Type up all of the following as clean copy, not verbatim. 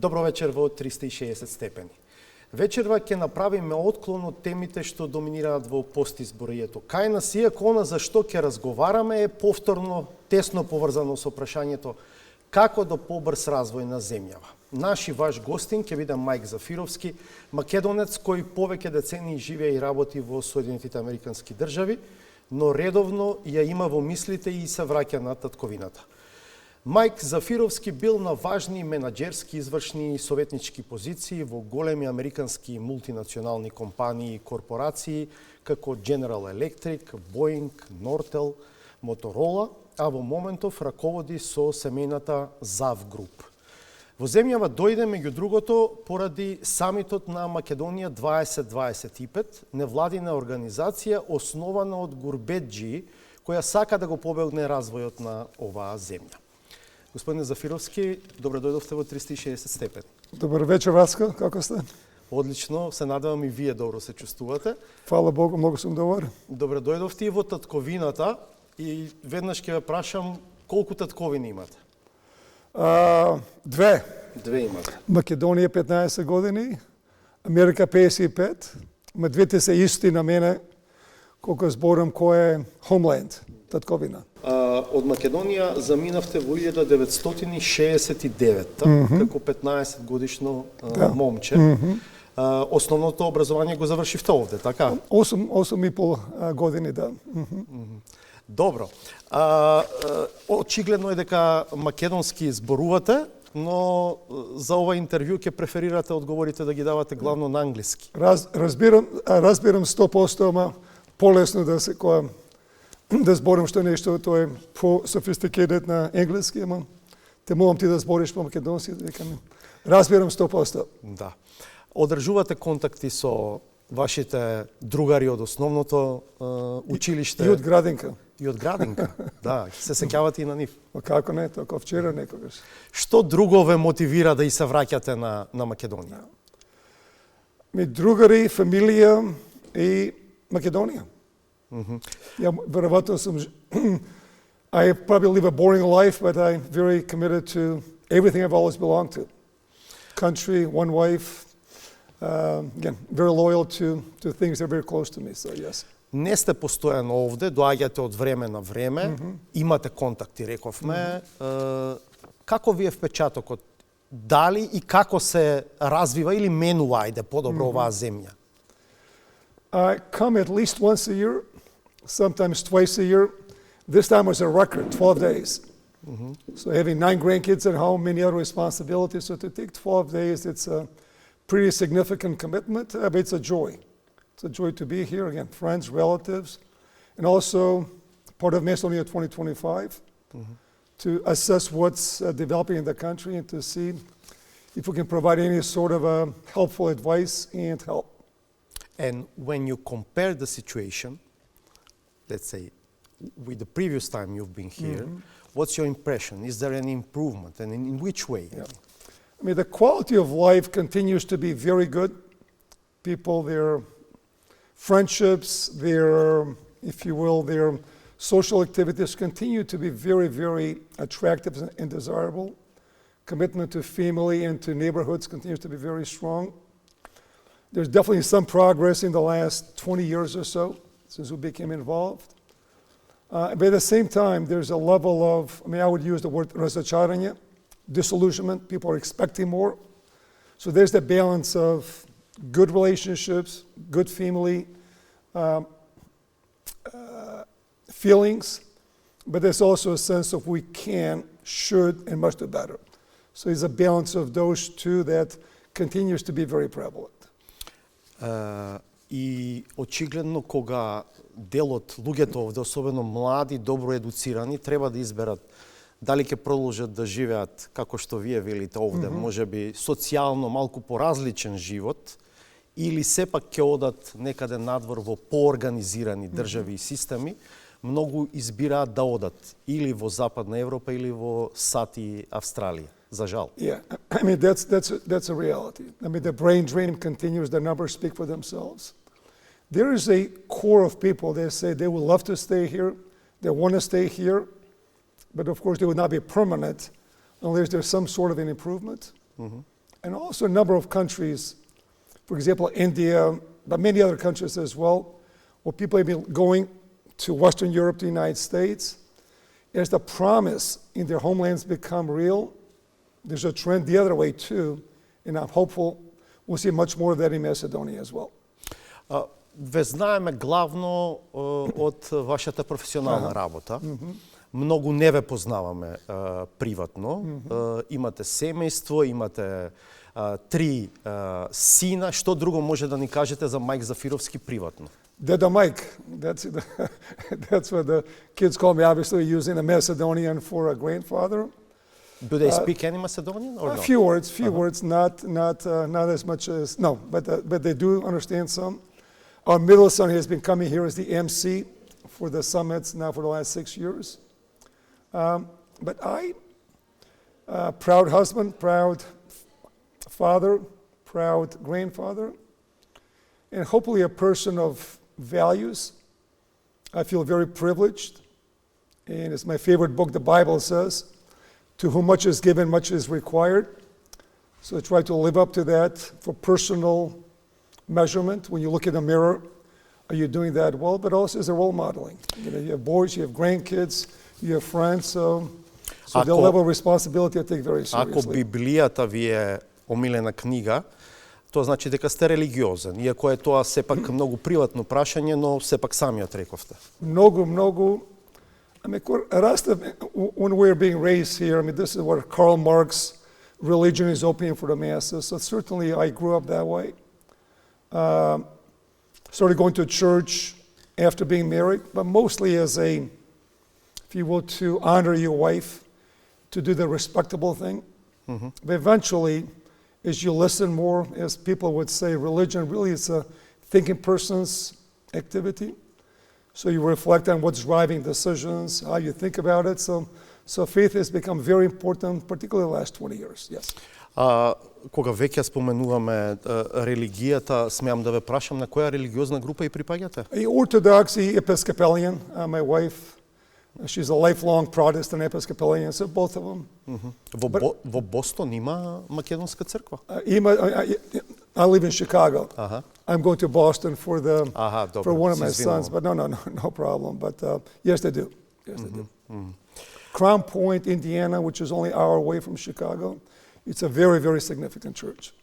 Добро вечер во 360 степени. Вечерва ќе направиме отклон од темите што доминираат во постизборието. Кај нас, иако она за што ќе разговараме е повторно, тесно поврзано со прашањето како до побрз развој на земјава. Наш и ваш гостин ќе биде Мајк Зафировски, Македонец кој повеќе децении живее и работи во Соединетите Американски Држави, но редовно ја има во мислите и се враќа на татковината. Мајк Зафировски бил на важни менаџерски, извршни и советнички позиции во големи американски мултинационални компании и корпорации како General Electric, Boeing, Nortel, Motorola, а во моментов раководи со семејната ЗАВ груп. Во земјава дојде меѓу другото поради самитот на Македонија 2025, невладина организација основана од гурбеджии која сака да го побегне развојот на оваа земја. Господине Зафировски, добро дојдовте во 360 степени. Добар вечер, Васко, како сте? Одлично, се надевам и вие добро се чувствувате. Фала Богу, многу сум добар. Добро дојдовте и во татковината и веднаш ќе ве прашам колку татковини имате? Две. Две имате. Македонија 15 години, Америка 55, ма двете се исти на мене, колку зборам кој е Homeland, татковина. Од Македонија заминавте во 1969, како 15 годишно момче. Основното образование го завршивте овде, така? 8,5 години, да. Добро. Очигледно е дека македонски зборувате, но за ова интервју ќе преферирате одговорите да ги давате главно на англиски. Разбирам 100%, ама полесно да се да зборам што нешто, тоа е по-софистикират на енглески, ама те молам ти да збориш по македонски, дека разбирам 100%. Да. Одржувате контакти со вашите другари од основното училиште? И од градинка. И од градинка, да. Се сеќавате и на нив? Како не, тока вчера некогаш. Што друго ве мотивира да и се враќате на Македонија? Ми другари, фамилија и Македонија. Ja, verovatno sam, I probably live a boring life, but I'm very committed to everything I've always belonged to. Country, one wife, again, very loyal to things that are very close to me, so yes. Не сте постојано овде, доаѓате од време на време, имате контакти, рековме. Како ви е впечатокот? Дали и како се развива или менува, ајде, подобро оваа земја? I come at least once a year, sometimes twice a year. This time was a record, 12 days. So having 9 grandkids at home, many other responsibilities. So to take 12 days, it's a pretty significant commitment, but it's a joy. It's a joy to be here, again, friends, relatives, and also part of Macedonia 2025 to assess what's developing in the country and to see if we can provide any sort of helpful advice and help. And when you compare the situation, let's say, with the previous time you've been here, what's your impression? Is there any improvement, and in which way? Yeah. I mean, the quality of life continues to be very good. People, their friendships, their, if you will, their social activities continue to be very, very attractive and desirable. Commitment to family and to neighborhoods continues to be very strong. There's definitely some progress in the last 20 years or so since we became involved. But at the same time, there's a level of, I would use the word razočaranje, disillusionment. People are expecting more. So there's the balance of good relationships, good family feelings, but there's also a sense of we can, should, and must do better. So there's a balance of those two that continues to be very prevalent. И очигледно кога дел од луѓето овде, особено млади, добро едуцирани, треба да изберат дали ќе продолжат да живеат како што вие велите овде, можеби социјално малку поразличен живот, или сепак ќе одат некаде надвор во поорганизирани држави и системи, многу избираат да одат или во Западна Европа или во САД и Австралија. За жал. Yeah, I mean that's a reality. I mean the brain drain continues. The numbers speak for themselves. There is a core of people that say they would love to stay here, they want to stay here, but of course they would not be permanent unless there's some sort of an improvement. And also a number of countries, for example, India, but many other countries as well, where people have been going to Western Europe, the United States, as the promise in their homelands become real, there's a trend the other way too, and I'm hopeful we'll see much more of that in Macedonia as well. Ве знаеме главно од вашата професионална работа. Многу не ве познаваме приватно. Имате семејство, имате 3 сина. Што друго може да ни кажете за Мајк Зафировски приватно? Deda Mike, that's what the kids call me, obviously using a Macedonian for a grandfather. Do they speak any Macedonian or A no? few words, not as much as, no, but they do understand some. Our middle son has been coming here as the MC for the summits now for the last 6 years. But I, proud husband, proud father, proud grandfather, and hopefully a person of values. I feel very privileged, and it's my favorite book, the Bible says, to whom much is given, much is required. So I try to live up to that for personal measurement. When you look in the mirror, are you doing that well? But also as a role modeling. You have boys, you have grandkids, you have friends, so the level of responsibility I take very seriously. Ако Библијата ви е омилена книга, тоа значи дека сте религиозен, иако е тоа сепак многу приватно прашање, но сепак самиот рековте. Mnogo. I mean, raст, when we're being raised here, I mean, this is what Karl Marx, religion is opium for the masses. So certainly I grew up that way. Started going to church after being married, but mostly as a, if you will, to honor your wife, to do the respectable thing. But eventually, as you listen more, as people would say, religion really is a thinking person's activity. So you reflect on what's driving decisions, how you think about it. So faith has become very important, particularly the last 20 years, yes. Кога веќе споменуваме религијата, смеам да ве прашам на која религиозна група и припаѓате? Orthodox Episcopalian, my wife, she's a lifelong Protestant Episcopalian, so both of them. Во Бостон има македонска црква? I live in Chicago. I'm going to Boston for one of my sons, but no problem. But yes, they do. Yes, they do. Crown Point, Indiana, which is only an hour away from Chicago, it's a very, very significant church.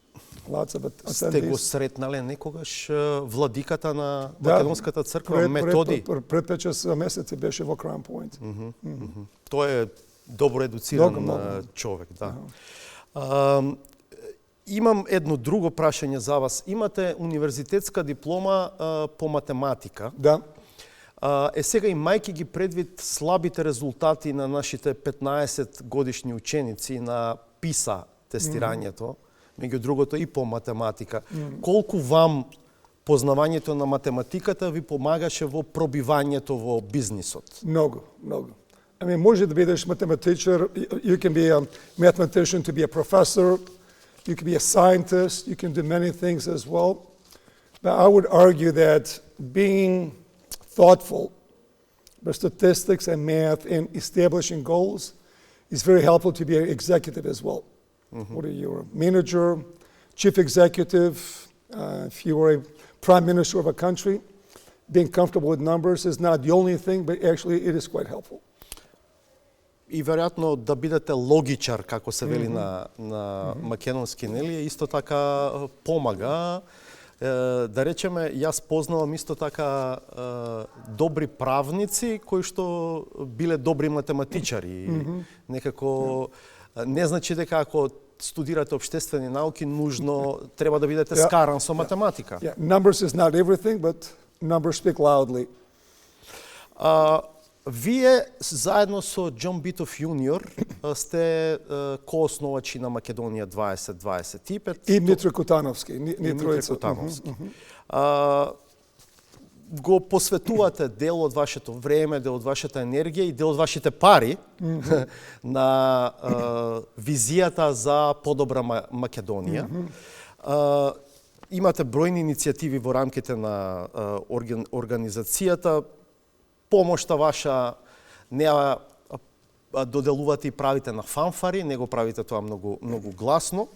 Lots of attendees. Сте го сретнале некогаш владиката на македонската црква, Методи? Пред 5-6 месеци беше во Crown Point. Тој е добро едуциран човек, да. Имам едно друго прашање за вас. Имате универзитетска диплома по математика. Да. Сега имајќи ги предвид слабите резултати на нашите 15 годишни ученици на ПИСА тестирањето, меѓу другото и по математика, колку вам познавањето на математиката ви помагаше во пробивањето во бизнисот? Много. I mean, може да бидеш математичар, you can be a mathematician to be a professor, you can be a scientist, you can do many things as well. But I would argue that being thoughtful about statistics and math and establishing goals is very helpful to be an executive as well. Whether you're a manager, chief executive, if you were a prime minister of a country, being comfortable with numbers is not the only thing, but actually it is quite helpful. И веројатно да бидете логичар, како се вели на македонски, нели, исто така помага. Да речеме, јас познавам исто така добри правници кои што биле добри математичари. Некако не значи дека ако студирате обштествени науки нужно треба да бидете скаран со математика. Yeah. Numbers is not everything, but numbers speak loudly. Вие заедно со Џон Битов јуниор сте коосновачи на Македонија 2025. И Митро Котановски. Го посветувате дел од вашето време, дел од вашата енергија и дел од вашите пари на визијата за подобра Македонија. Имате бројни иницијативи во рамките на организацијата. Помошта ваша не ја доделувате и правите на фанфари, него правите тоа многу гласно.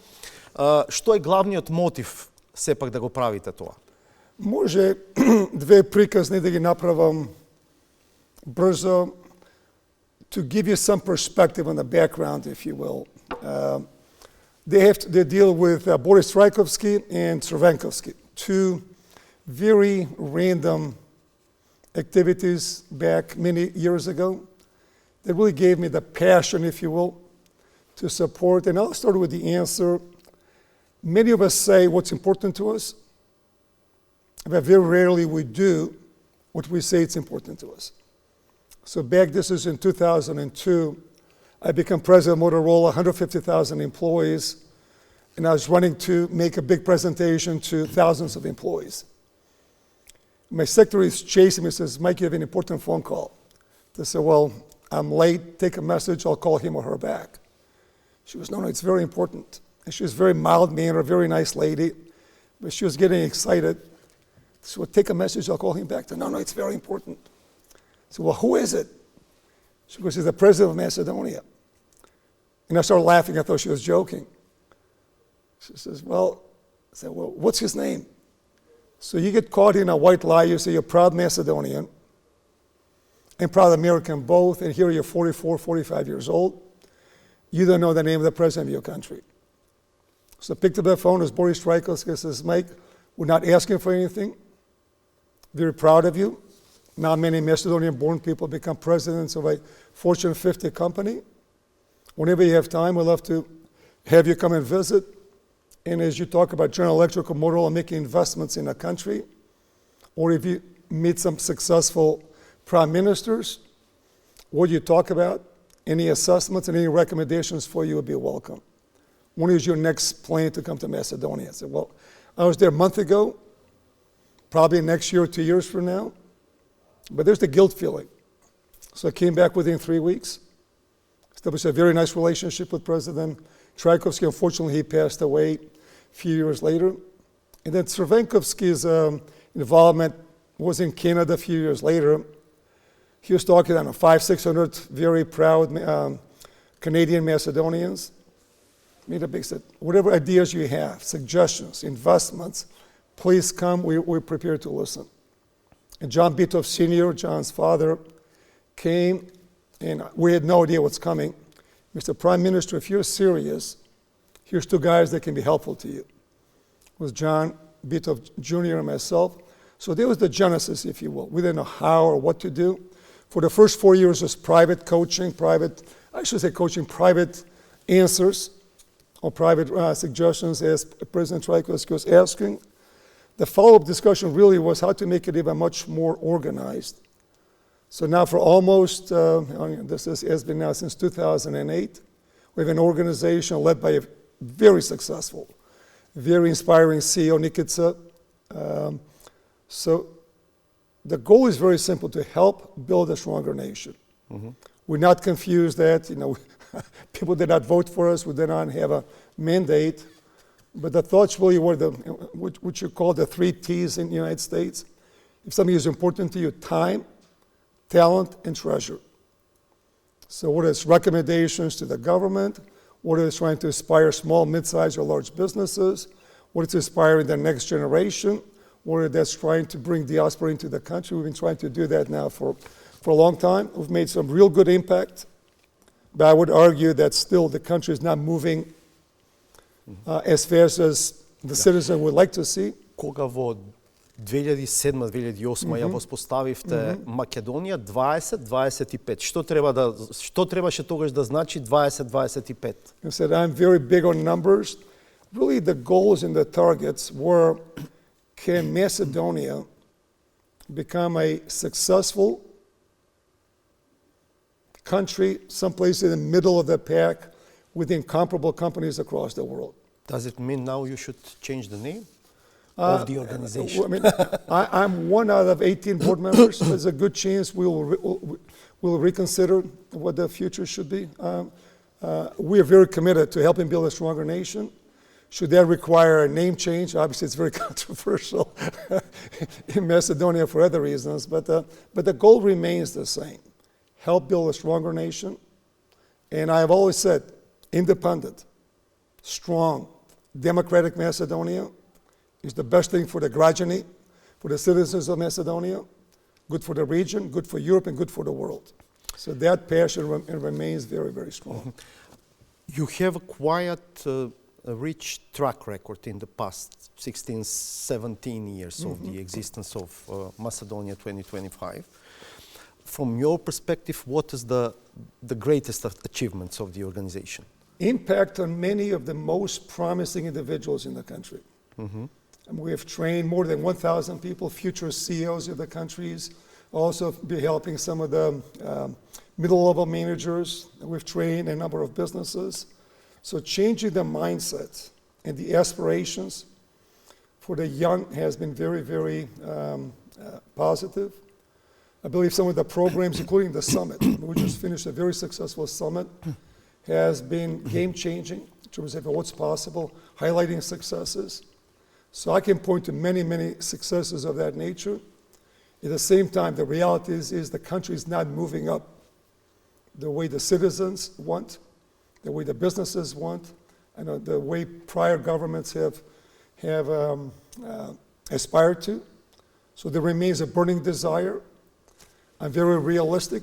Што е главниот мотив сепак да го правите тоа? Може две приказни да ги направам брзо, to give you some perspective on the background, if you will. They deal with Boris Trajkovski and Crvenkovski, two very random activities back many years ago that really gave me the passion, if you will, to support. And I'll start with the answer. Many of us say what's important to us, but very rarely we do what we say it's important to us. So back, this is in 2002, I became president of Motorola, 150,000 employees, and I was running to make a big presentation to thousands of employees. My secretary is chasing me, says, Mike, you have an important phone call. I said, well, I'm late, take a message, I'll call him or her back. She goes, no, it's very important. And she was very mild-mannered, very nice lady, but she was getting excited. So well, take a message, I'll call him back. No, it's very important. I said, well, who is it? She goes, he's the president of Macedonia. And I started laughing, I thought she was joking. She says, well, I said, well, what's his name? So you get caught in a white lie, you say you're proud Macedonian and proud American both, and here you're 44, 45 years old. You don't know the name of the president of your country. So I picked up the phone, it was Boris Trajkovski, says, Mike, we're not asking for anything. Very proud of you. Not many Macedonian-born people become presidents of a Fortune 50 company. Whenever you have time, we'd love to have you come and visit. And as you talk about General Electric or Motorola making investments in a country, or if you meet some successful prime ministers, what you talk about, any assessments and any recommendations for you would be welcome. When is your next plane to come to Macedonia? I said, well, I was there a month ago, probably next year or 2 years from now. But there's the guilt feeling. So I came back within 3 weeks, established a very nice relationship with President Trajkovski. Unfortunately, he passed away a few years later. And then Crvenkovski's involvement was in Canada a few years later. He was talking to 500-600 very proud Canadian Macedonians. Made a big said, whatever ideas you have, suggestions, investments, please come, we're prepared to listen. And John Bitov Sr., John's father, came, and we had no idea what's coming. Mr. Prime Minister, if you're serious, here's two guys that can be helpful to you. It was John Bitov Jr. and myself. So there was the genesis, if you will. We didn't know how or what to do. For the first 4 years was private coaching, private answers or private suggestions as President Trajkovski was asking. The follow-up discussion really was how to make it even much more organized. So now for almost, this has been now since 2008, we have an organization led by a very successful, very inspiring CEO, Nikica. So the goal is very simple, to help build a stronger nation. Mm-hmm. We're not confused that, people did not vote for us, we did not have a mandate. But the thoughts really were what you call the 3 T's in the United States. If something is important to you, time, talent, and treasure. So what is recommendations to the government, what is trying to inspire small, mid-sized, or large businesses, what is inspiring the next generation, what that's trying to bring diaspora into the country. We've been trying to do that now for a long time. We've made some real good impact, but I would argue that still the country is not moving as fast as the citizen would like to see. Кога во 2007-2008 ја воспоставивте Македонија 20-25, што требаше тогаш да значи 20-25? I said I'm very big on numbers. Really the goals and the targets were, can Macedonia become a successful country, someplace in the middle of the pack, with incomparable companies across the world. Does it mean now you should change the name of the organization? I mean, I'm one out of 18 board members. There's a good chance we'll reconsider what the future should be. We are very committed to helping build a stronger nation. Should that require a name change? Obviously, it's very controversial in Macedonia for other reasons, but the goal remains the same. Help build a stronger nation. And I have always said, independent, strong, democratic Macedonia is the best thing for the građani, for the citizens of Macedonia, good for the region, good for Europe, and good for the world. So that passion remains very, very strong. You have quite a rich track record in the past 16, 17 years of the existence of Macedonia 2025. From your perspective, what is the greatest achievements of the organization? Impact on many of the most promising individuals in the country. And we have trained more than 1,000 people, future CEOs of the countries, also be helping some of the middle-level managers. We've trained a number of businesses. So changing the mindset and the aspirations for the young has been very, very positive. I believe some of the programs, including the summit, we just finished a very successful summit, has been game-changing in terms of what's possible, highlighting successes. So I can point to many, many successes of that nature. At the same time, the reality is the country is not moving up the way the citizens want, the way the businesses want, and the way prior governments have aspired to. So there remains a burning desire. I'm very realistic,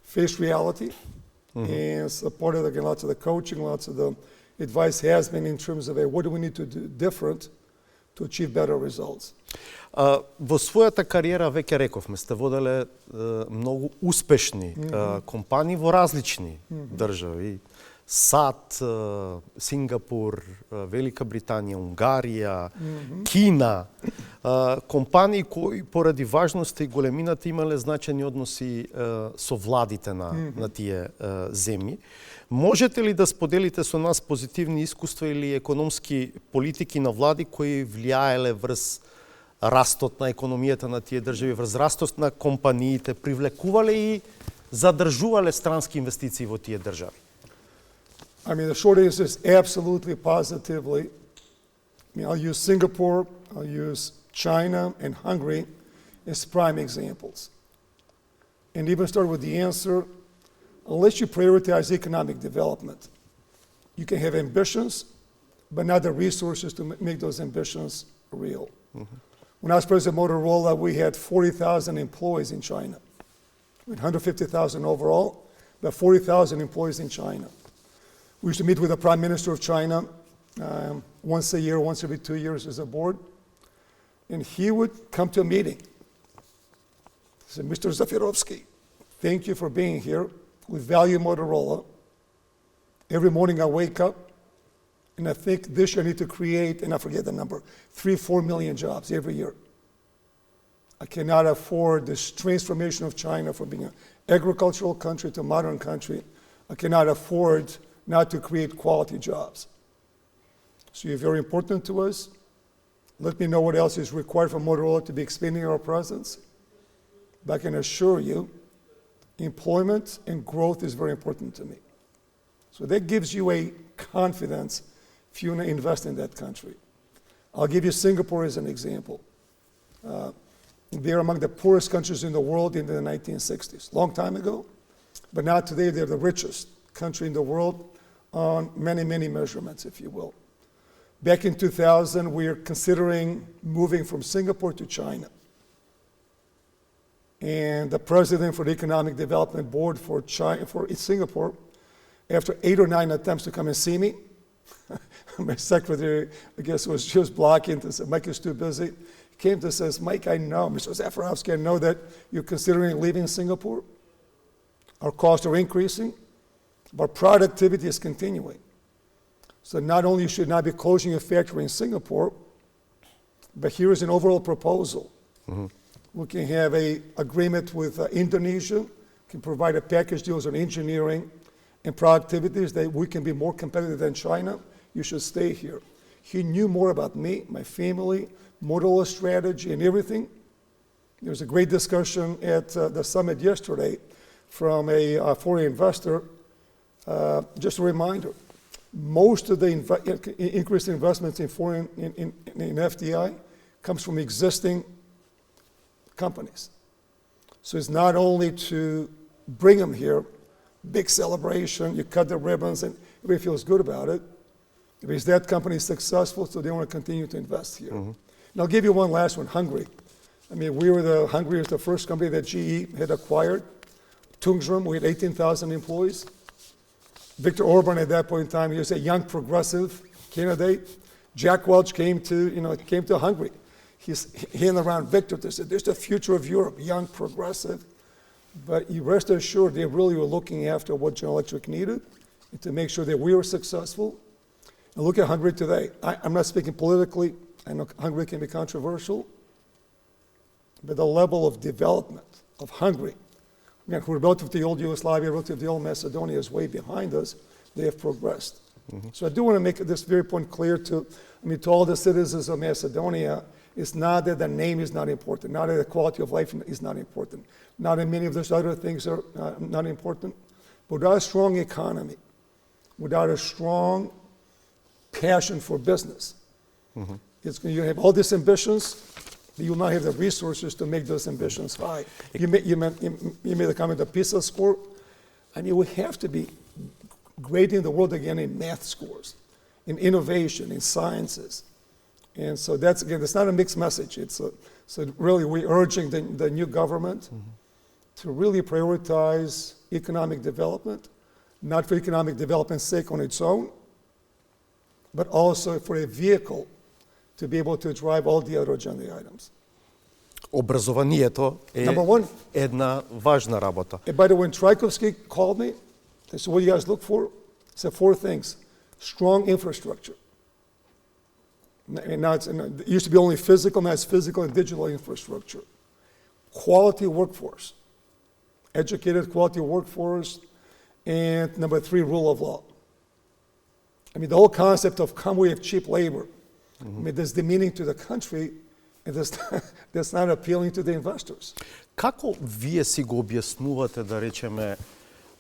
face reality, and so part of lots of the coaching, lots of the advice has been in terms of what do we need to do different to achieve better results. Во својата кариера, веќе рековме, сте воделе многу успешни компании во различни држави. САД, Сингапур, Велика Британија, Унгарија, Кина. Компании кои поради важноста и големината имале значајни односи со владите на тие земји. Можете ли да споделите со нас позитивни искуства или економски политики на влади кои влијаеле врз растот на економијата на тие држави, врз растот на компаниите, привлекувале и задржувале странски инвестиции во тие држави? I mean, the short answer is absolutely, positively. I mean, I'll use Singapore, I'll use China and Hungary as prime examples. And even start with the answer, unless you prioritize economic development, you can have ambitions, but not the resources to make those ambitions real. When I was president of Motorola, we had 40,000 employees in China. We had 150,000 overall, but 40,000 employees in China. We used to meet with the Prime Minister of China once a year, once every 2 years as a board. And he would come to a meeting. He said, Mr. Zafirovski, thank you for being here. We value Motorola. Every morning I wake up and I think this year I need to create, and I forget the number, 3-4 million jobs every year. I cannot afford this transformation of China from being an agricultural country to a modern country. I cannot afford not to create quality jobs. So you're very important to us. Let me know what else is required for Motorola to be expanding our presence. But I can assure you, employment and growth is very important to me. So that gives you a confidence if you want to invest in that country. I'll give you Singapore as an example. They're among the poorest countries in the world in the 1960s, long time ago. But now today they're the richest country in the world on many, many measurements, if you will. Back in 2000, we are considering moving from Singapore to China. And the president for the Economic Development Board for Singapore, after 8 or 9 attempts to come and see me, my secretary, I guess, was just blocking to say, Mike is too busy. He came to says, Mike, I know, Mr. Zafirovski, I know that you're considering leaving Singapore. Our costs are increasing, but productivity is continuing. So not only you should not be closing your factory in Singapore, but here is an overall proposal. We can have an agreement with Indonesia, can provide a package deals on engineering and productivities that we can be more competitive than China. You should stay here. He knew more about me, my family, Motorola strategy and everything. There was a great discussion at the summit yesterday from a foreign investor. Just a reminder, most of the increased investments in foreign in FDI comes from existing companies. So it's not only to bring them here, big celebration, you cut the ribbons and everybody feels good about it, Because that company is successful, so they want to continue to invest here. And I'll give you one last one, Hungary. I mean, Hungary was the first company that GE had acquired. Tungsram, we had 18,000 employees. Victor Orban at that point in time, he was a young progressive candidate. Jack Welch came to Hungary. He and around Victor, they said, there's the future of Europe, young, progressive. But you rest assured, they really were looking after what General Electric needed and to make sure that we were successful. And look at Hungary today. I'm not speaking politically. I know Hungary can be controversial. But the level of development of Hungary, again, who are relative to the old Yugoslavia, relative to the old Macedonia, is way behind us. They have progressed. So I do want to make this very point clear to all the citizens of Macedonia. It's not that the name is not important, not that the quality of life is not important, not that many of those other things are not important. But without a strong economy, without a strong passion for business, you have all these ambitions, but you will not have the resources to make those ambitions high. You made the comment of PISA score. I mean, we have to be great in the world again in math scores, in innovation, in sciences. And so that's not a mixed message. So really we're urging the new government to really prioritize economic development, not for economic development's sake on its own, but also for a vehicle to be able to drive all the other agenda items. Образованието е една важна работа. And by the way, when Trajkovski called me, they said, what do you guys look for? I said 4 things. Strong infrastructure. And now it used to be only physical, now it's physical and digital infrastructure. Quality workforce. Educated quality workforce. And number 3, rule of law. I mean, the whole concept of we have cheap labor. I mean, there's demeaning to the country, and that's not appealing to the investors. Како вие си го објаснувате, да речеме,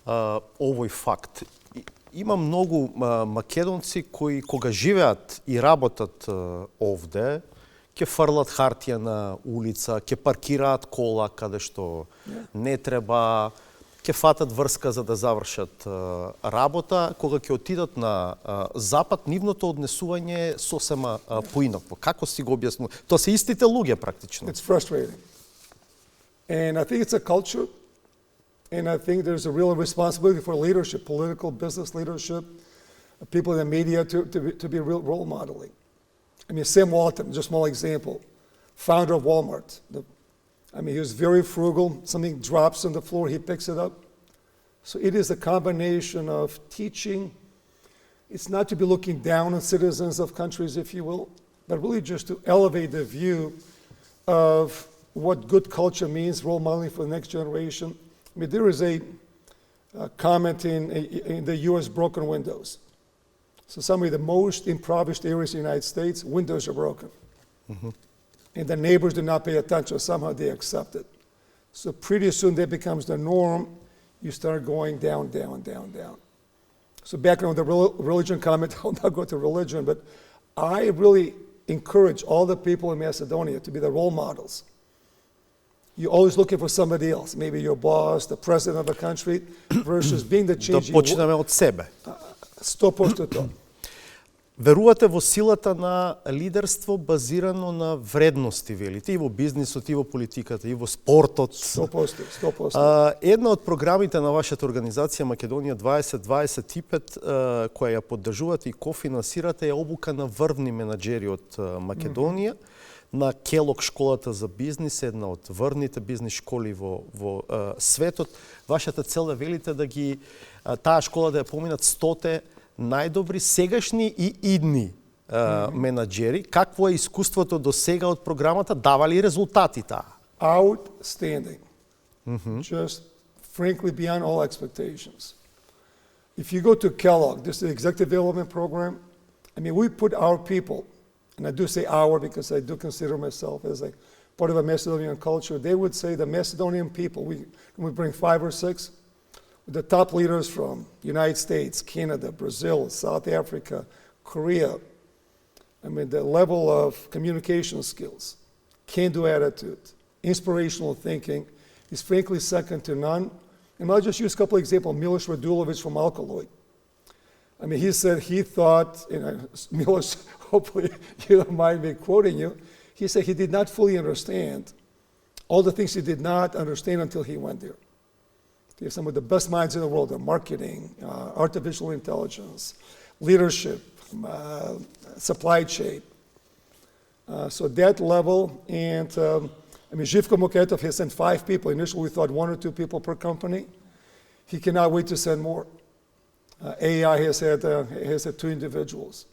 овој факт? Има многу македонци кои кога живеат и работат овде, ќе фрлат хартија на улица, ќе паркираат кола каде што не треба, ќе фатат врска за да завршат работа, кога ќе отидат на запад, нивното однесување е сосема поинакво. Како си го објаснува? Тоа се истите луѓе практично. It's frustrating. And I think it's a culture. And I think there's a real responsibility for leadership, political, business leadership, people in the media to be real role modeling. I mean, Sam Walton, just a small example, founder of Walmart. He was very frugal. Something drops on the floor, he picks it up. So it is a combination of teaching. It's not to be looking down on citizens of countries, if you will, but really just to elevate the view of what good culture means, role modeling for the next generation. I mean, there is a comment in the U.S. broken windows. So some of the most impoverished areas in the United States, windows are broken. And the neighbors do not pay attention. Somehow they accept it. So pretty soon that becomes the norm. You start going down, down, down, down. So back on the religion comment, I'll not go to religion, but I really encourage all the people in Macedonia to be the role models. You're always looking for somebody else, maybe your boss, the president of the country, versus being the change. Да почнеме од себе. 100% тоа. Верувате во силата на лидерство базирано на вредности, велите, и во бизнисот, и во политиката, и во спортот. 100%. Една од програмите на вашата организација Македонија 2025, која ја поддржувате и кофинансирате, е обука на врвни менаџери од Македонија. На Келок школата за бизнис, една од врвните бизнис школи во светот. Вашата цел е, велите, да ги таа школа да ја поминат 100 најдобри сегашни и идни менаџери. Какво е искуството до сега од програмата? Дава ли резултати таа? Outstanding. Just frankly beyond all expectations. If you go to Kellogg, this is the executive development program. I mean, we put our people, and I do say our because I do consider myself as a part of a Macedonian culture. They would say the Macedonian people, we bring 5 or 6, the top leaders from United States, Canada, Brazil, South Africa, Korea. I mean, the level of communication skills, can-do attitude, inspirational thinking is frankly second to none. And I'll just use a couple of examples. Miloš Radulović from Alkaloid. I mean, he said he thought, Milos, hopefully you don't mind me quoting you, he said he did not fully understand all the things he did not understand until he went there. They have some of the best minds in the world in marketing, artificial intelligence, leadership, supply chain. So that level, and Živko Moketov has sent 5 people. Initially we thought 1 or 2 people per company. He cannot wait to send more. AI has had 2 individuals.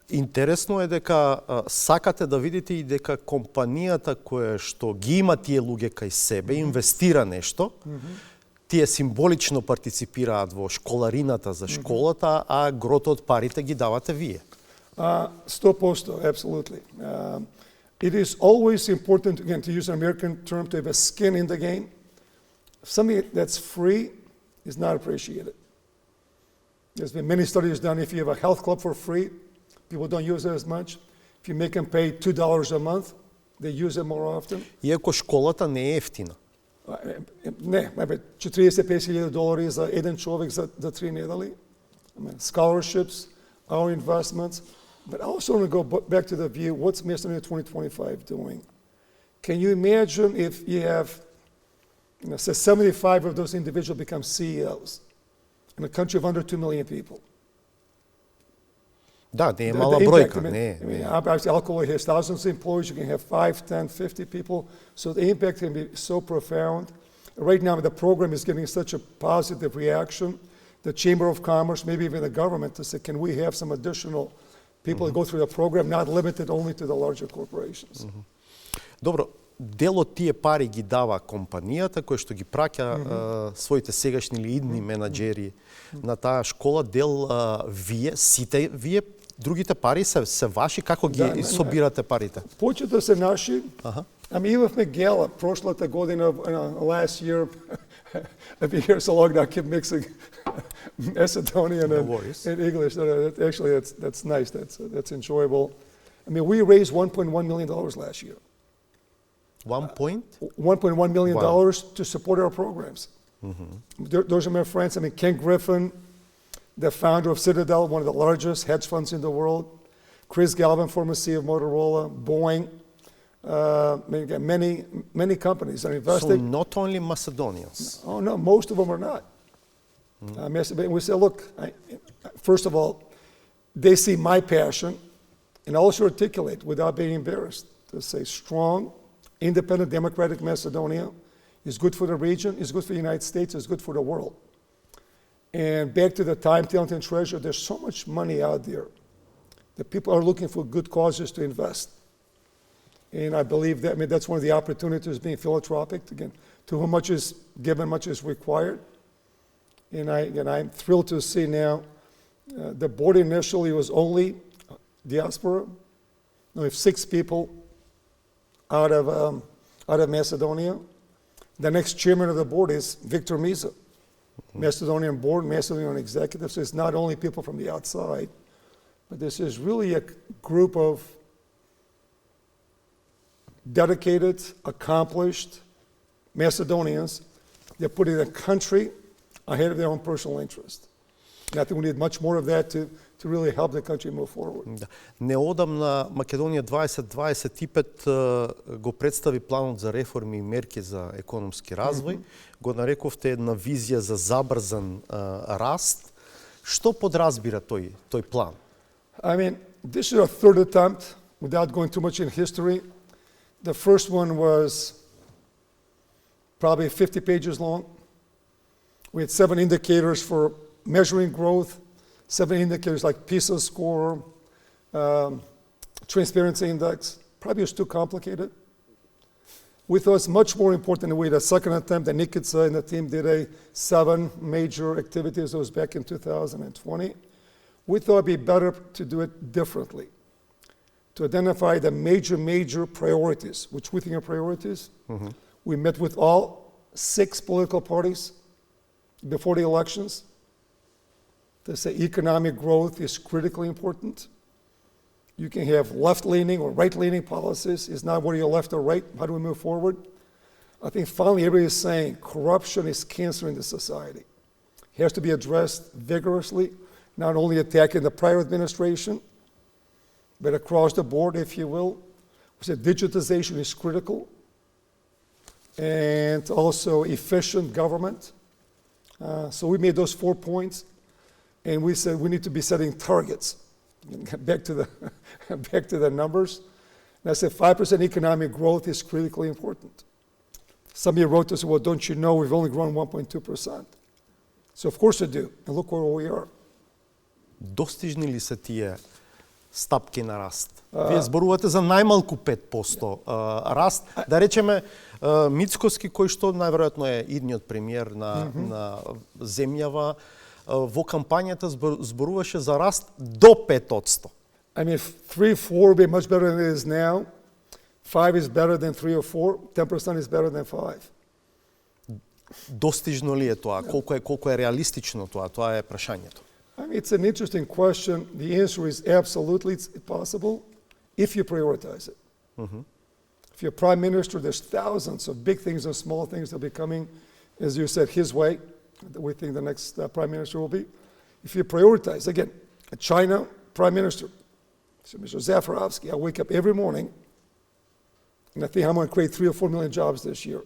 Интересно е дека сакате да видите и дека компанијата која што ги има тие луѓе кај себе, инвестира нешто, тие символично партиципираат во школарината за школата, а грото од парите ги давате вие. 100%, absolutely. It is always important, again, to use an American term, to have a skin in the game. Something that's free is not appreciated. There's been many studies done. If you have a health club for free, people don't use it as much. If you make them pay $2 a month, they use it more often. Иако школата не е ефтина. Не, $40-50,000 за еден човек за 3 недели. I mean, scholarships, our investments. But I also want to go back to the view, what's Macedonia 2025 doing? Can you imagine if you have, say 75 of those individuals become CEOs in a country of under 2 million people? Да, не е мала бројка. Obviously, alcohol has thousands of employees. You can have 5, 10, 50 people. So the impact can be so profound. Right now, the program is getting such a positive reaction. The Chamber of Commerce, maybe even the government, to say, can we have some additional people that go through the program, not limited only to the larger corporations? Добро, дел од тие пари ги дава компанијата која што ги праќа своите сегашни или идни менаџери на таа школа, дел вие, сите вие, другите пари се ваши, како ги собирате парите? Повеќето се наши. Ами имавме гела прошлата година, last year, I've been here so long now, I keep mixing Macedonian and English. Actually, that's nice. That's enjoyable. I mean, we raised $1.1 million last year. $1.1 million to support our programs. Those are my friends. I mean, Ken Griffin, the founder of Citadel, one of the largest hedge funds in the world. Chris Galvin, former CEO of Motorola, Boeing. Many companies are investing. So not only Macedonians. Oh no, most of them are not. We say, look, first of all, they see my passion and also articulate without being embarrassed to say strong, independent, democratic Macedonia is good for the region, is good for the United States, is good for the world. And back to the time, talent, and treasure, there's so much money out there that people are looking for good causes to invest. And I believe that, that's one of the opportunities being philanthropic. Again, to whom much is given, much is required. And I'm thrilled to see now, the board initially was only diaspora. Now we have 6 people out of Macedonia. The next chairman of the board is Victor Miza, Macedonian board, Macedonian executive. So it's not only people from the outside, but this is really a group of dedicated, accomplished Macedonians that put in a country ahead of their own personal interest. And I think we need much more of that to really help the country move forward. Да. Неодамна Македонија 2025 го представи планот за реформи и мерки за економски развој. Го нарековте една визија за забрзан раст. Што подразбира тој план? I mean, this is our third attempt, without going too much in history. The first one was probably 50 pages long. We had 7 indicators for measuring growth, 7 indicators like PISA score, transparency index. Probably was too complicated. We thought it's much more important that we had a second attempt, and Nikica and the team did 7 major activities. It was back in 2020. We thought it'd be better to do it differently, to identify the major priorities, which we think are priorities. We met with all 6 political parties before the elections to say economic growth is critically important. You can have left-leaning or right-leaning policies. It's not whether you're left or right. How do we move forward? I think finally everybody is saying corruption is cancer in the society. It has to be addressed vigorously. not only attacking the prior administration, but across the board, if you will. We said digitization is critical, and also efficient government. So we made those 4 points, and we said we need to be setting targets. Back to the numbers. And I said 5% economic growth is critically important. Some of you wrote this, well, don't you know we've only grown 1.2%? So of course we do, and look where we are. Достижни ли се тие стапки на раст? Вие зборувате за најмалку 5% раст. Да речеме, Мицкоски, кој што најверојатно е идниот премиер на земјава, во кампањата зборуваше за раст до 5%. I mean, 3-4 would be much better than it is now. 5 is better than 3 or 4. 10% is better than 5. Достижно ли е тоа? Колку е реалистично тоа? Тоа е прашањето. I mean, it's an interesting question. The answer is absolutely possible if you prioritize it. If you're prime minister, there's thousands of big things and small things that will be coming, as you said, his way. We think the next prime minister will be. If you prioritize, again, a China prime minister, so Mr. Zafirovski, I wake up every morning and I think I'm going to create 3 or 4 million jobs this year.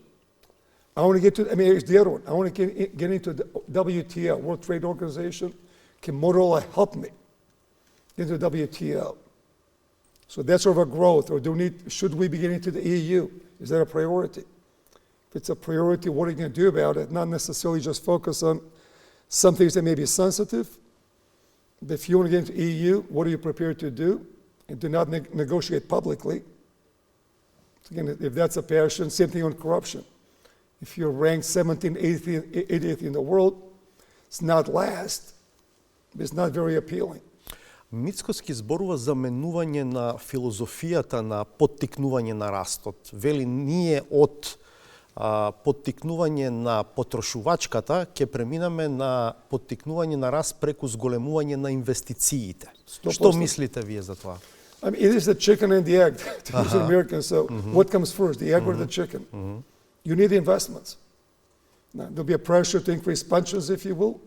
I want to get to, I mean, here's the other one. I want to get into the WTO, World Trade Organization. Can Motorola help me into the WTO? So that's sort of a growth, or should we be getting into the EU? Is that a priority? If it's a priority, what are you going to do about it? Not necessarily just focus on some things that may be sensitive, but if you want to get into EU, what are you prepared to do? And do not negotiate publicly. Again, if that's a passion, same thing on corruption. If you're ranked 17th, 80th in the world, it's not last, but it's not very appealing. Мицкоски зборува за менување на филозофијата на поттикнување на растот. Вели, ние од поттикнување на потрошувачката ќе преминаме на поттикнување на раст преку зголемување на инвестициите. 100%. Што мислите вие за това? I mean, it is the chicken and the egg, to use an American. So what comes first, the egg or the chicken? You need the investments. Now, there'll be a pressure to increase pensions, if you will.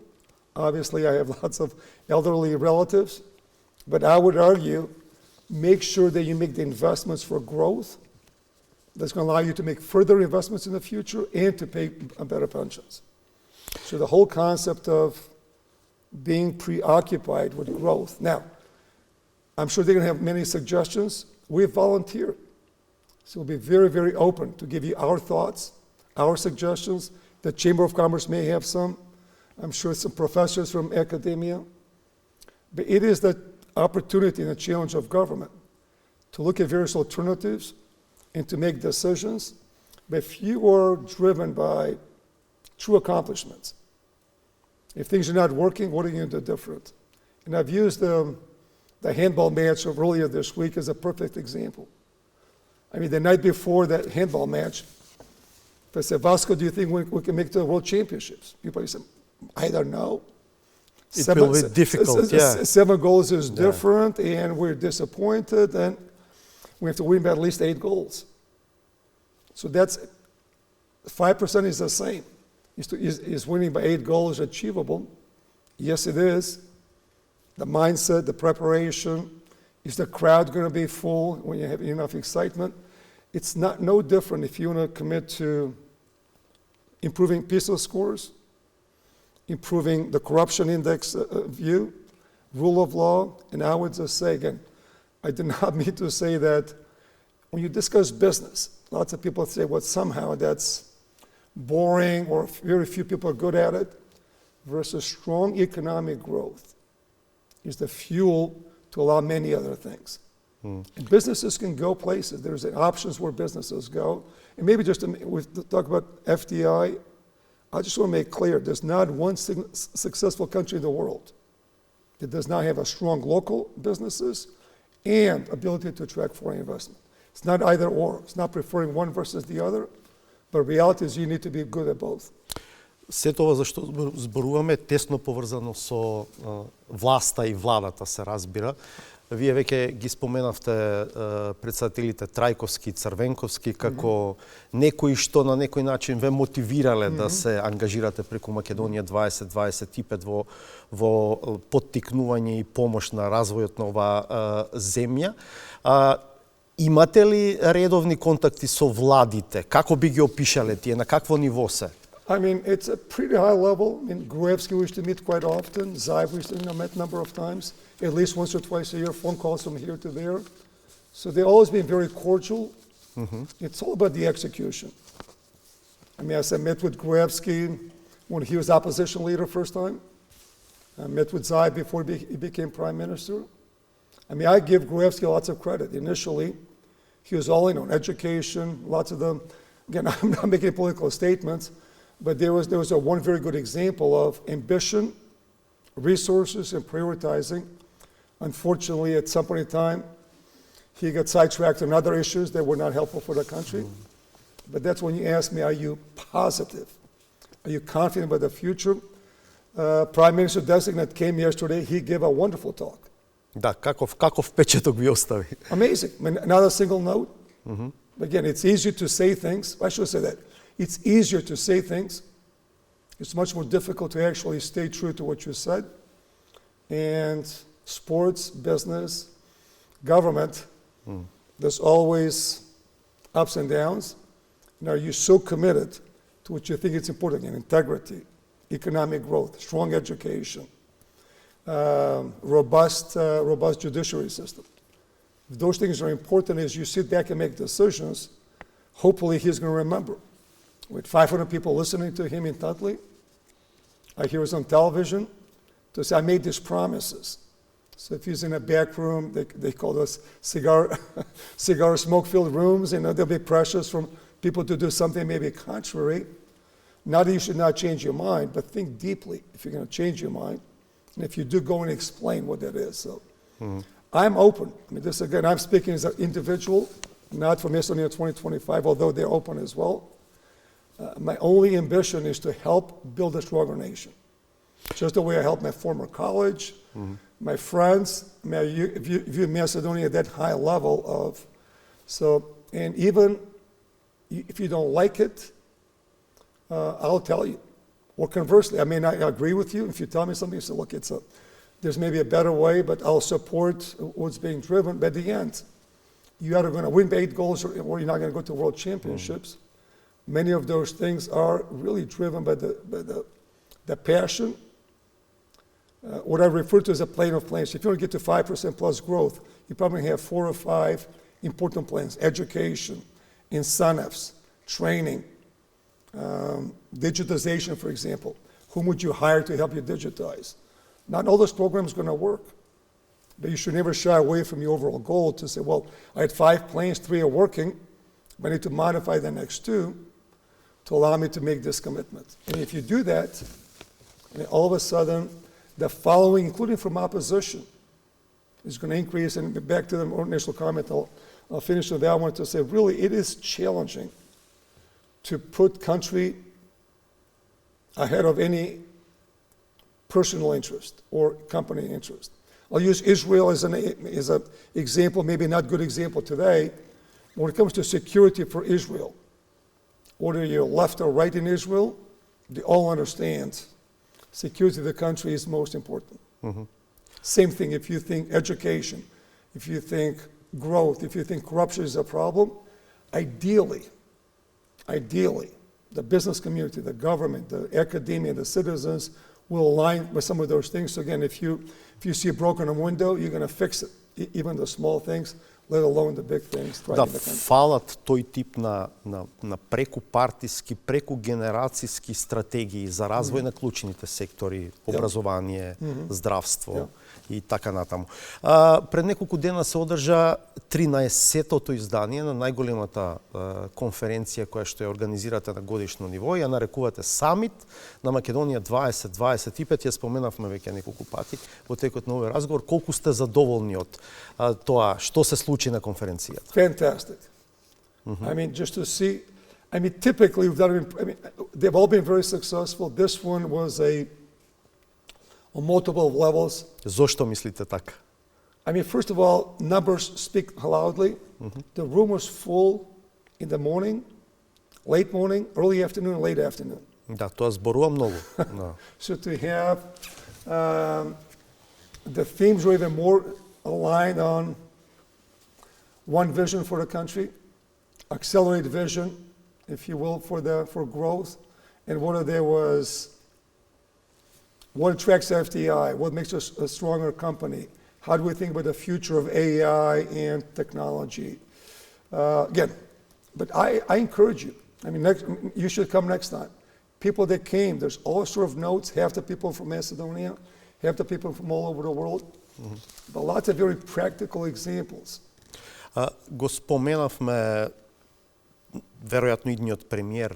Obviously, I have lots of elderly relatives. But I would argue, make sure that you make the investments for growth that's going to allow you to make further investments in the future and to pay better pensions. So the whole concept of being preoccupied with growth. Now, I'm sure they're going to have many suggestions. We've volunteered. So we'll be very, very open to give you our thoughts, our suggestions. The Chamber of Commerce may have some. I'm sure some professors from academia. But it is the opportunity and the challenge of government to look at various alternatives and to make decisions. But if you are driven by true accomplishments, if things are not working, what are you going to do different? And I've used the handball match of earlier this week as a perfect example. I mean, the night before that handball match, if I said, Vasco, do you think we can make the World Championships? People said, I don't know. It will be difficult, yeah. 7 goals is different, and we're disappointed, and we have to win by at least 8 goals. So that's 5% is the same. Is winning by 8 goals achievable? Yes, it is. The mindset, the preparation, is the crowd going to be full when you have enough excitement? It's no different if you want to commit to improving PISA scores, improving the corruption index view, rule of law, and I would just say again, I do not mean to say that when you discuss business, lots of people say, well, somehow that's boring or very few people are good at it, versus strong economic growth is the fuel to allow many other things. And businesses can go places. There's options where businesses go. And maybe just we talk about FDI. I just want to make clear, there's not one successful country in the world that does not have a strong local businesses and ability to attract foreign investment. It's not either or. It's not preferring one versus the other, but reality is you need to be good at both. Се тоа зашто зборуваме тесно поврзано со власта и владата, се разбира. Вие веќе ги споменавте председателите Трајковски и Црвенковски како некои што на некој начин ве мотивирале да се ангажирате преку Македонија 2025 во поттикнување и помош на развојот на оваа земја. Имате ли редовни контакти со владите? Како би ги опишале тие? На какво ниво се? I mean, it's a pretty high level. I mean, Gruevski we used to meet quite often. Zaev we used to meet a number of times, at least once or twice a year, phone calls from here to there. So they've always been very cordial. It's all about the execution. I mean, as I met with Gruevski when he was opposition leader first time. I met with Zaev before he became prime minister. I mean, I give Gruevski lots of credit. Initially, he was all in on education, lots of them. Again, I'm not making political statements, but there was one very good example of ambition, resources, and prioritizing. Unfortunately, at some point in time, he got sidetracked on other issues that were not helpful for the country. But that's when you ask me, are you positive? Are you confident about the future? Prime Minister designate came yesterday. He gave a wonderful talk. Да, каков впечаток ви остави? Amazing. I mean, not a single note. Again, it's easier to say things. I should say that. It's easier to say things. It's much more difficult to actually stay true to what you said. And sports, business, government, there's always ups and downs. Now, you're so committed to what you think is important, again, integrity, economic growth, strong education, robust judiciary system. If those things are important as you sit back and make decisions, hopefully he's going to remember. With 500 people listening to him intently, I hear us on television to say, I made these promises. So if he's in a back room, they call those cigar smoke-filled rooms, they'll be precious for people to do something maybe contrary. Not that you should not change your mind, but think deeply if you're going to change your mind. And if you do, go and explain what that is. So I'm open. I mean, this again, I'm speaking as an individual, not for Macedonia 2025, although they're open as well. My only ambition is to help build a stronger nation. Just the way I helped my former college, my friends, if you view Macedonia at that high level of, and even if you don't like it, I'll tell you. Or conversely, I may not agree with you. If you tell me something, you say, look, there's maybe a better way, but I'll support what's being driven. But at the end, you're either going to win 8 goals or you're not going to go to World Championships. Many of those things are really driven by the passion, what I refer to as a plane of plans. If you want to get to 5% plus growth, you probably have 4 or 5 important plans: education, incentives, training, digitization, for example. Whom would you hire to help you digitize? Not all those programs are going to work, but you should never shy away from your overall goal to say, well, I had 5 plans, 3 are working, but I need to modify the next 2 to allow me to make this commitment. And if you do that, and all of a sudden, the following, including from opposition, is going to increase. And back to the initial comment, I'll finish with that. I want to say, really, it is challenging to put country ahead of any personal interest or company interest. I'll use Israel as an example, maybe not good example today. When it comes to security for Israel, whether you're left or right in Israel, they all understand security of the country is most important. Same thing if you think education, if you think growth, if you think corruption is a problem, ideally, the business community, the government, the academia, the citizens will align with some of those things. So again, if you see a broken window, you're going to fix it, even the small things, let alone the big things. Да фалат тој тип на прекупартиски, прекугенерацијски стратегии за развој на клучните сектори, образование, здравство и така натаму. Пред неколку дена се одржа 13-тото издание на најголемата конференција која што ја организирате на годишно ниво, ја нарекувате Самит на Македонија 2025. Ја споменавме веќе неколку пати во текот на овој разговор. Колку сте задоволни од тоа што се случи на конференцијата? Fantastic. I mean, just to see, typically, they've all been very successful. This one was on multiple levels. Зошто мислите така? I mean, first of all, numbers speak loudly. The room was full in the morning, late morning, early afternoon, late afternoon. Да, тоа зборува многу. Да. So to have the themes were even more aligned on one vision for the country, accelerated vision, if you will, for growth, and one of there was what attracts FDI, what makes us a stronger company, how do we think about the future of AI and technology. Again, but I encourage you. I mean, you should come next time. People that came, there's all sort of notes, half the people from Macedonia, half the people from all over the world, but lots of very practical examples. Го споменавме веројатно идниот премиер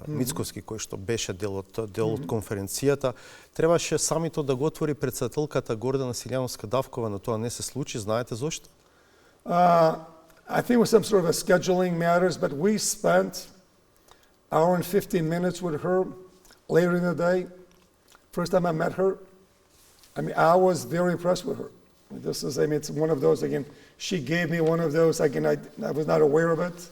Мицкоски, кој што беше дел од конференцијата, требаше самито да го отвори председателката Гордана Сиљановска-Давкова, но тоа не се случи. Знаете зошто? I think it was some sort of a scheduling matters, but we spent an hour and 15 minutes with her later in the day. First time I met her, I mean, I was very impressed with her. This is, I mean, it's one of those, again, she gave me one of those, again, I was not aware of it.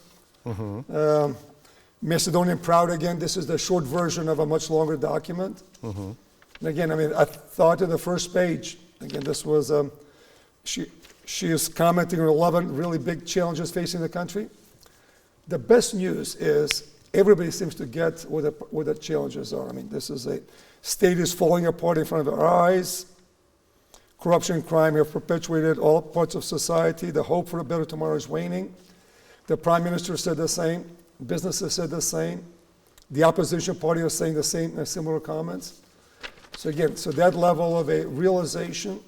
Macedonian Proud, again, this is the short version of a much longer document. And again, I mean, I thought to the first page, again, this was, she is commenting on 11 really big challenges facing the country. The best news is everybody seems to get what the challenges are. I mean, this is a state is falling apart in front of our eyes. Corruption and crime have perpetuated all parts of society. The hope for a better tomorrow is waning. The Prime Minister said the same. Businesses said the same. The opposition party is saying the same, similar comments. So again, so that level of a realization,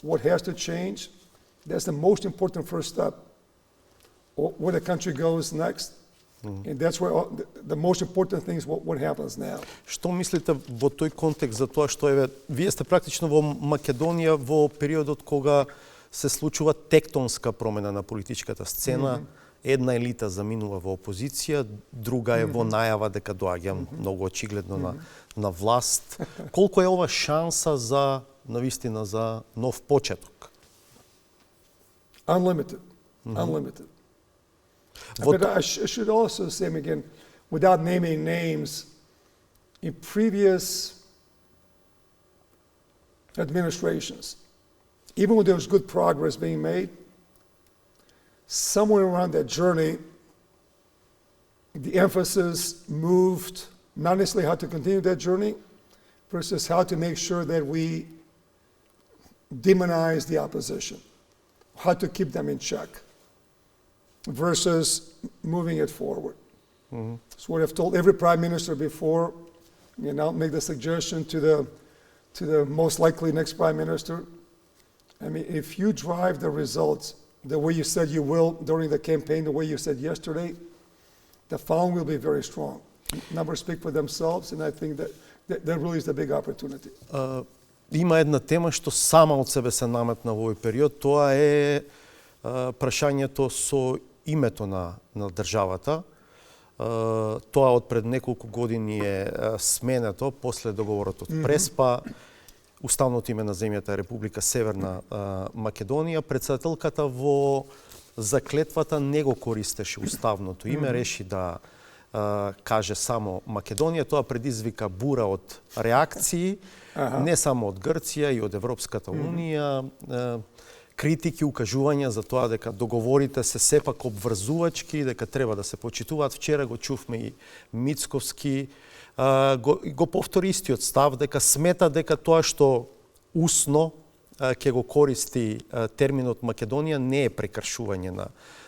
what has to change, that's the most important first step. Where the country goes next. And that's where the most important thing is what happens now. Што мислите во тој контекст за тоа што вие сте практично во Македонија во периодот кога се случува тектонска промена на политичката сцена, една елита заминува во опозиција, друга е во најава дека доаѓа многу очигледно на власт. Колку е ова шанса за навистина за нов почеток? Unlimited. Unlimited. But I should also say, again, without naming names, in previous administrations, even when there was good progress being made, somewhere around that journey, the emphasis moved not necessarily how to continue that journey, versus how to make sure that we demonize the opposition, how to keep them in check, versus moving it forward. That's what I've told every prime minister before, and I'll make the suggestion to the most likely next prime minister. I mean, if you drive the results the way you said you will during the campaign, the way you said yesterday, the following will be very strong. Numbers speak for themselves, and I think that really is the big opportunity. Има една тема што сама од себе се наметна во овој период, тоа е прашањето со името на државата. Тоа од пред неколку години е сменето после договорот од Преспа. Уставното име на земјата е Република Северна Македонија. Председателката во заклетвата не го користеше уставното име, реши да каже само Македонија. Тоа предизвика бура од реакции, не само од Грција и од Европската унија. Критики, укажувања за тоа дека договорите се сепак обврзувачки, дека треба да се почитуваат. Вчера го чувме и Мицковски, го повтори истиот став, дека смета дека тоа што усно ќе го користи терминот Македонија не е прекршување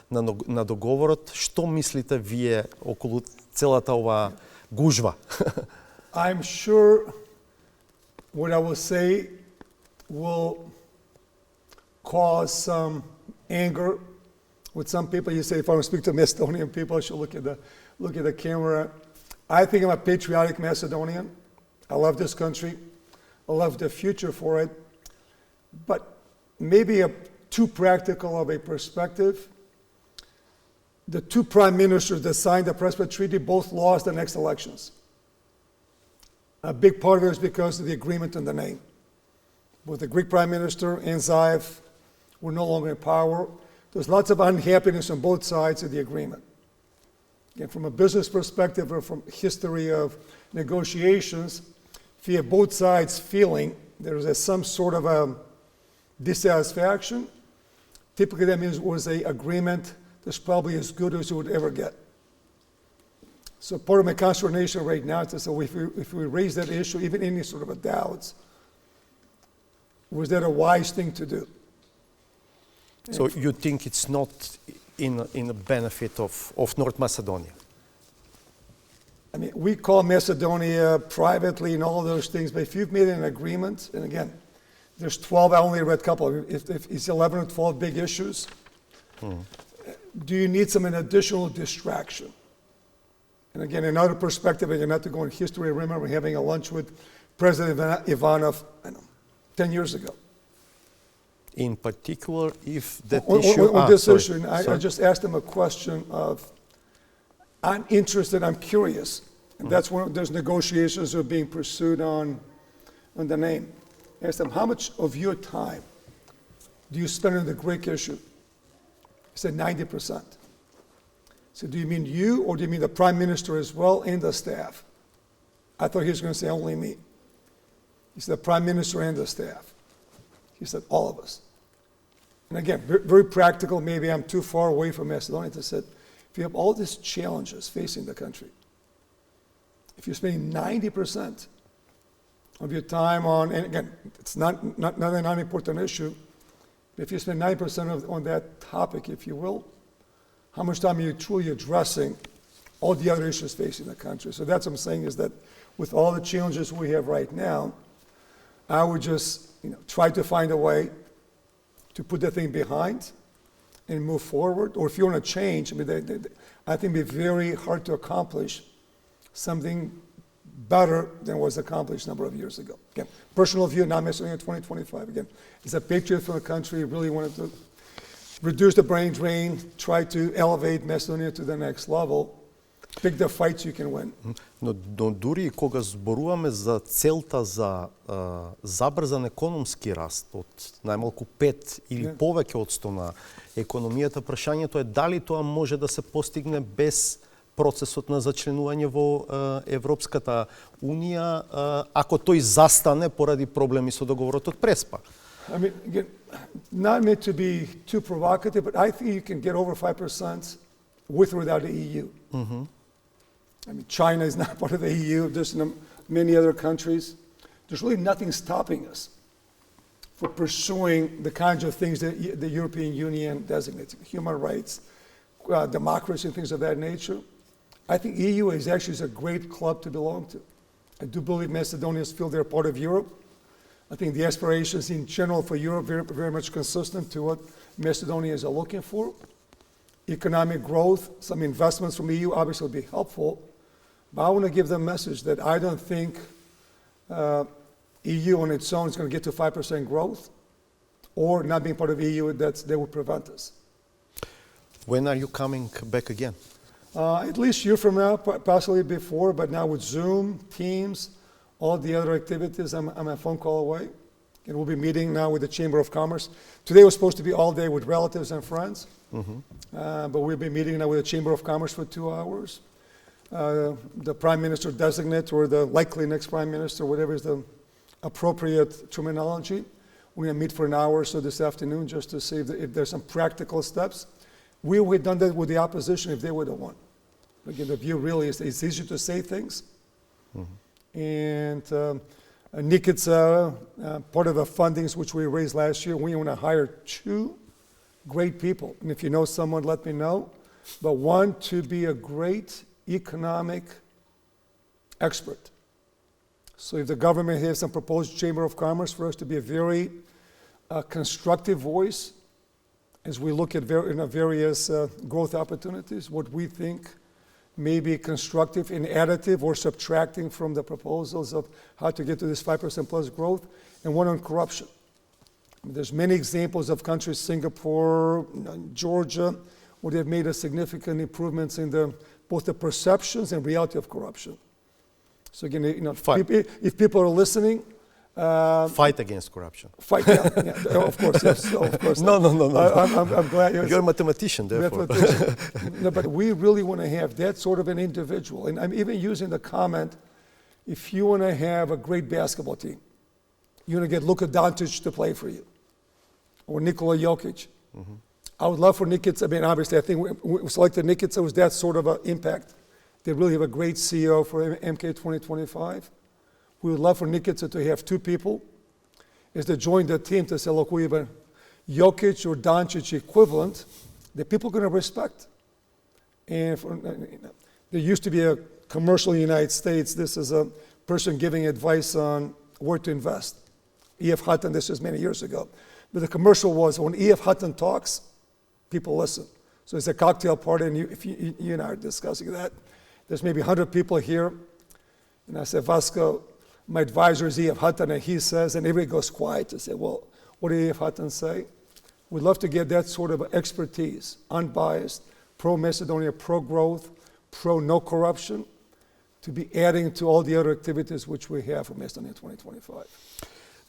на договорот. Што мислите вие околу целата оваа гужва? I'm sure what I will say will cause some anger with some people. You say, if I want to speak to Macedonian people, I should look at the camera. I think I'm a patriotic Macedonian. I love this country. I love the future for it. But maybe too practical of a perspective. The two prime ministers that signed the Prespa Treaty both lost the next elections. A big part of it is because of the agreement on the name. Both the Greek Prime Minister and Zaev We're no longer in power. There's lots of unhappiness on both sides of the agreement. Again, from a business perspective or from history of negotiations, if you have both sides feeling there's some sort of a dissatisfaction, typically that means it was an agreement that's probably as good as you would ever get. So part of my consternation right now is to say, if we raise that issue, even any sort of a doubts, was that a wise thing to do? So you think it's not in the benefit of North Macedonia? I mean, we call Macedonia privately and all of those things, but if you've made an agreement, and again, there's 12, I only read a couple, if it's 11 or 12 big issues, do you need some additional distraction? And again, another perspective, again, not to go in history, I remember having a lunch with President Ivanov, 10 years ago. In particular, if that issue, I just asked him a question of, I'm interested, I'm curious. And that's when there's negotiations are being pursued on the name. I asked him, how much of your time do you spend on the Greek issue? He said 90%. I said, do you mean you or do you mean the Prime Minister as well and the staff? I thought he was going to say only me. He said, the Prime Minister and the staff. He said, all of us. And again, very practical, maybe I'm too far away from Macedonia to say, if you have all these challenges facing the country, if you're spending 90% of your time on, and again, it's not a non-important issue, but if you spend 90% on that topic, if you will, how much time are you truly addressing all the other issues facing the country? So that's what I'm saying is that with all the challenges we have right now, I would just try to find a way to put that thing behind and move forward. Or if you want to change, I mean, I think it'd be very hard to accomplish something better than was accomplished a number of years ago. Again, personal view, not necessarily in 2025. Again, as a patriot for the country, really wanted to reduce the brain drain, try to elevate Macedonia to the next level, pick the fights you can win. Но дури кога зборуваме за целта за забрзан економски раст од најмалку 5 или повеќе од 100 на економијата, прашањето е дали тоа може да се постигне без процесот на зачленување во Европската Унија, ако тој застане поради проблеми со договорот од Преспа. I mean, again, not meant to be too provocative, but I think you can get over 5% with or without the EU. I mean, China is not part of the EU, there's many other countries. There's really nothing stopping us for pursuing the kinds of things that the European Union designates, human rights, democracy, and things of that nature. I think EU is actually a great club to belong to. I do believe Macedonians feel they're part of Europe. I think the aspirations in general for Europe are very much consistent to what Macedonians are looking for. Economic growth, some investments from EU obviously would be helpful, but I want to give them a message that I don't think EU on its own is going to get to 5% growth, or not being part of EU, that would prevent us. When are you coming back again? At least a year from now, possibly before, but now with Zoom, Teams, all the other activities, I'm a phone call away. And we'll be meeting now with the Chamber of Commerce. Today was supposed to be all day with relatives and friends, but we'll be meeting now with the Chamber of Commerce for 2 hours. The Prime Minister designate, or the likely next Prime Minister, whatever is the appropriate terminology, we're going to meet for an hour or so this afternoon just to see if there's some practical steps. We would have done that with the opposition if they would have won. Again, the view really is it's easier to say things. And Nikica, part of the fundings which we raised last year, we want to hire 2 great people. And if you know someone, let me know. But one, to be a great economic expert. So if the government has some proposed Chamber of Commerce for us to be a very constructive voice as we look at various growth opportunities, what we think may be constructive and additive or subtracting from the proposals of how to get to this 5% plus growth, and one on corruption. I mean, there's many examples of countries, Singapore, Georgia, where they've made a significant improvements in both the perceptions and reality of corruption. So again, if people are listening, Fight against corruption. Fight, yeah, of course, yes, of course. No. I'm glad You're a mathematician, therefore. No, but we really want to have that sort of an individual. And I'm even using the comment, if you want to have a great basketball team, you're going to get Luka Doncic to play for you, or Nikola Jokic. Mm-hmm. I would love for Nikica, I mean, obviously, I think we selected Nikica, was that sort of an impact. They really have a great CEO for MK 2025. We would love for Nikica to have two people, is to join the team to say, look, we have a Jokic or Doncic equivalent that people are going to respect. And there used to be a commercial in the United States. This is a person giving advice on where to invest. E.F. Hutton, this was many years ago. But the commercial was, when E.F. Hutton talks, people listen. So it's a cocktail party, and if you and I are discussing that. There's maybe 100 people here. And I said, Vasco, my advisor is E.F. Hutton, and he says, and everybody goes quiet to say, well, what did E.F. Hutton say? We'd love to get that sort of expertise, unbiased, pro-Macedonia, pro-growth, pro-no corruption, to be adding to all the other activities which we have for Macedonia 2025.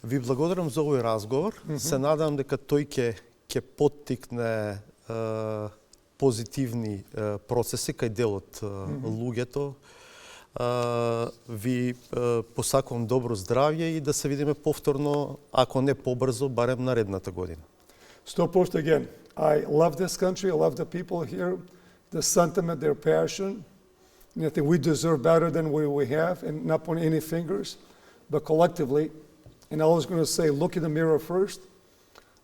Ви благодарам за овој разговор. Се надам дека тој ќе поттикне позитивни процеси кај делот луѓето. Ви посакувам добро здравје и да се видиме повторно, ако не побрзо, барем наредната година. 100% again. I love this country, I love the people here, the sentiment, their passion. And I think we deserve better than we have, and not pointing any fingers, but collectively. And I was going to say, look in the mirror first.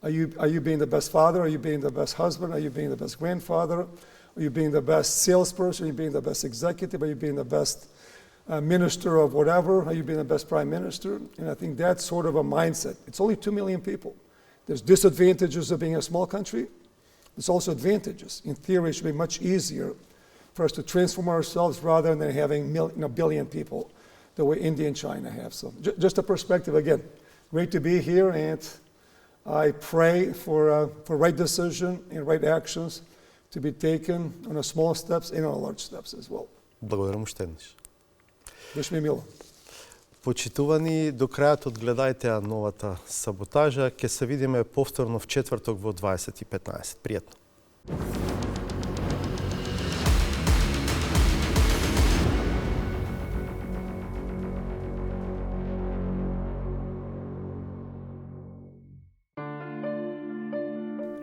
Are you being the best father? Are you being the best husband? Are you being the best grandfather? Are you being the best salesperson? Are you being the best executive? Are you being the best minister of whatever? Are you being the best prime minister? And I think that's sort of a mindset. It's only 2 million people. There's disadvantages of being a small country. There's also advantages. In theory, it should be much easier for us to transform ourselves rather than having a billion people the way India and China have. So just a perspective, again, great to be here, and I pray for right decision and right actions to be taken on the small steps and on the large steps as well. Благодарам уште еднаш. Биш ми мило. Почитувани, до крајот одгледајте ја новата саботажа. Ке се видиме повторно в четврток во 20:15. Пријатно.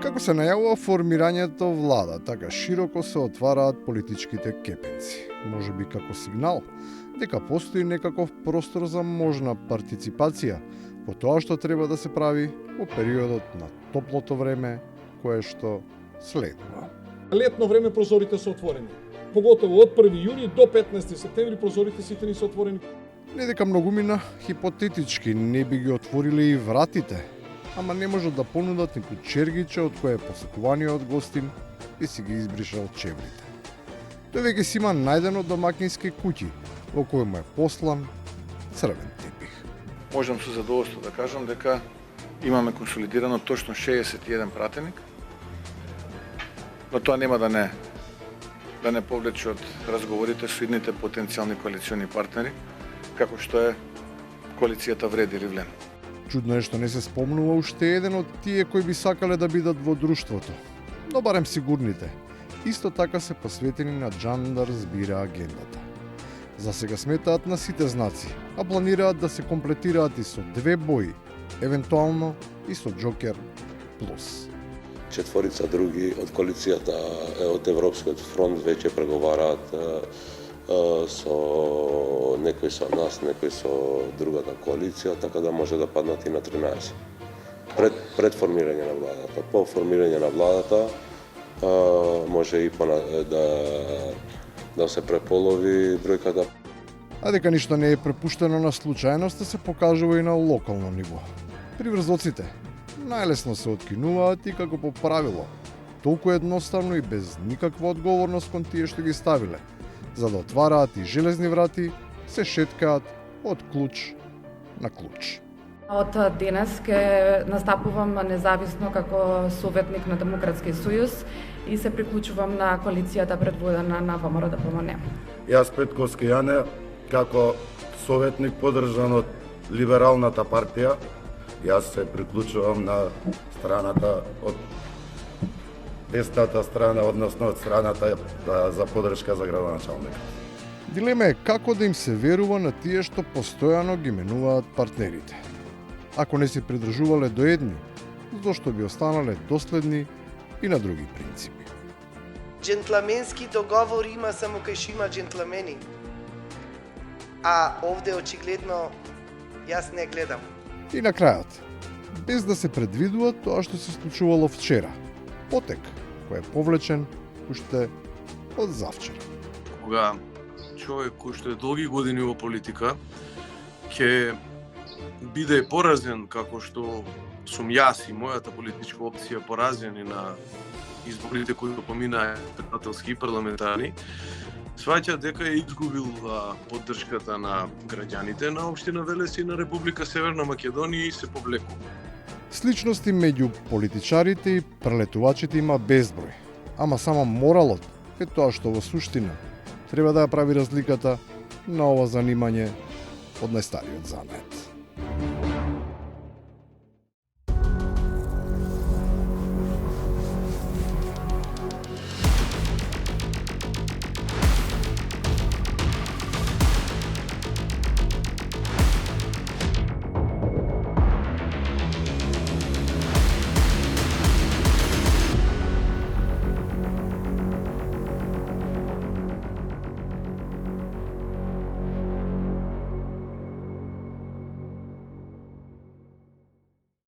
Како се најавува формирањето влада, така широко се отвараат политичките кепенци. Може би како сигнал дека постои некаков простор за можна партиципација во тоа што треба да се прави во периодот на топлото време кое што следува. Летно време прозорите се отворени. Поготово од 1 јуни до 15 септември прозорите сите ни се отворени. Не дека многумина хипотетички не би ги отвориле и вратите, ама не можат да понудат ниту чергиче од кое посекуваниот гостин би си ги избришал чеврите. Тој веќе си има најдено домакински куќи, во кој му е послан црвен тепих. Можам со задоволство да кажам дека имаме консолидирано точно 61 пратеник, но тоа нема да не повлече од разговорите со идните потенцијални коалициони партнери, како што е коалицијата Вреди или Влен. Чудно е што не се спомнува уште еден од тие кои би сакале да бидат во друштвото, но барем сигурните. Исто така се посветени на Джандар збира агендата. За сега сметаат на сите знаци, а планираат да се комплетираат и со 2 бои, евентуално и со Джокер Плюс. Четворица други од коалицијата од Европскиот фронт веќе преговараат со некои со нас, некои со другата коалиција, така да може да паднат и на 13. Пред формирање на владата. По формирање на владата може и да се преполови бројката. А дека ништо не е препуштено на случајност, се покажува и на локално ниво. Приврзоците најлесно се откинуваат и како по правило, толку едноставно и без никаква одговорност кон тие што ги ставиле. За да отвараат и железни врати, се шеткаат од клуч на клуч. Од денес ќе настапувам независно како советник на Демократски сојуз и се приклучувам на коалицијата предводена на ВМРО-ДПМН. Јас Петковски Јане, како советник подржан од либералната партија, јас се приклучувам на страната од десната страна, односно од страната за поддршка за градоначалникот. Дилема е како да им се верува на тие што постојано ги менуваат партнерите. Ако не се придржувале до едни, зошто би останале доследни и на други принципи. Джентламенски договор има само кај што има джентламени. А овде очигледно јас не гледам. И на крајот, без да се предвидува тоа што се случувало вчера, потек кој е повлечен уште од завчера. Кога човек кој што е долги години во политика ќе биде поразен како што сум јас и мојата политичка опција поразени на изборите кои поминаа председателски и парламентарни, сваќа дека е изгубил поддршката на граѓаните на општина Велес и на Република Северна Македонија и се повлекува. Сличности меѓу политичарите и прелетувачите има безброј, ама само моралот е тоа што во суштина треба да ја прави разликата на ова занимање од најстариот занет.